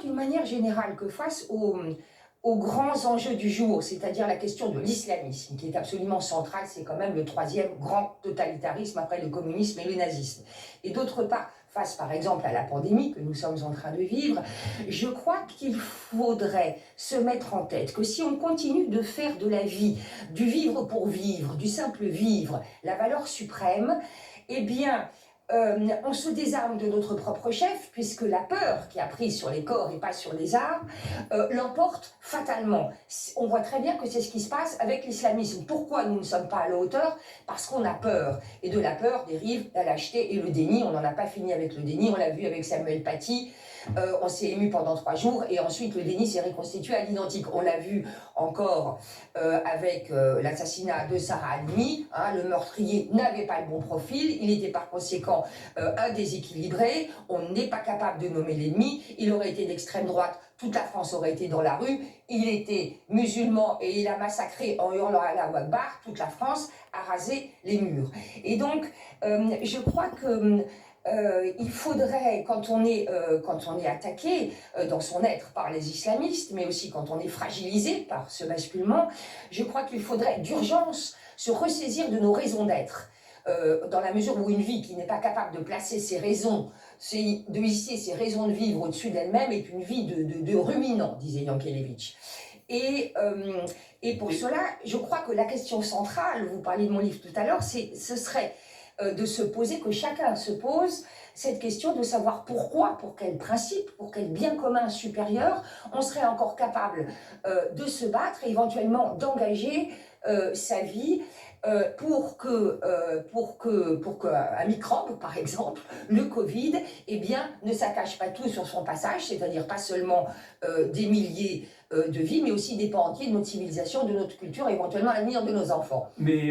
d'une manière générale que face aux grands enjeux du jour, c'est-à-dire la question de l'islamisme, qui est absolument centrale, c'est quand même le troisième grand totalitarisme après le communisme et le nazisme. Et d'autre part, face par exemple à la pandémie que nous sommes en train de vivre, je crois qu'il faudrait se mettre en tête que si on continue de faire de la vie, du vivre pour vivre, du simple vivre, la valeur suprême, eh bien, on se désarme de notre propre chef, puisque la peur qui a pris sur les corps et pas sur les armes l'emporte fatalement. On voit très bien que c'est ce qui se passe avec l'islamisme. Pourquoi nous ne sommes pas à la hauteur? Parce qu'on a peur. Et de la peur dérive la lâcheté et le déni. On n'en a pas fini avec le déni, on l'a vu avec Samuel Paty. On s'est ému pendant 3 jours et ensuite le déni s'est reconstitué à l'identique. On l'a vu encore avec l'assassinat de Sarah Halimi. Hein, le meurtrier n'avait pas le bon profil, il était par conséquent un déséquilibré. On n'est pas capable de nommer l'ennemi. Il aurait été d'extrême droite, toute la France aurait été dans la rue. Il était musulman et il a massacré en hurlant Allahu Akbar. Toute la France a rasé les murs. Et donc, je crois que il faudrait, quand on est attaqué dans son être par les islamistes, mais aussi quand on est fragilisé par ce basculement, je crois qu'il faudrait d'urgence se ressaisir de nos raisons d'être. Dans la mesure où une vie qui n'est pas capable de placer ses raisons, de hisser ses raisons de vivre au-dessus d'elle-même, est une vie de ruminant, disait Yankelevitch. Et pour cela, je crois que la question centrale, vous parliez de mon livre tout à l'heure, ce serait de se poser, que chacun se pose cette question de savoir pourquoi, pour quel principe, pour quel bien commun supérieur, on serait encore capable de se battre et éventuellement d'engager sa vie pour qu'un microbe, par exemple, le Covid, eh bien, ne saccage pas tout sur son passage, c'est-à-dire pas seulement des milliers de vies, mais aussi des pans entiers de notre civilisation, de notre culture, et éventuellement l'avenir de nos enfants. Mais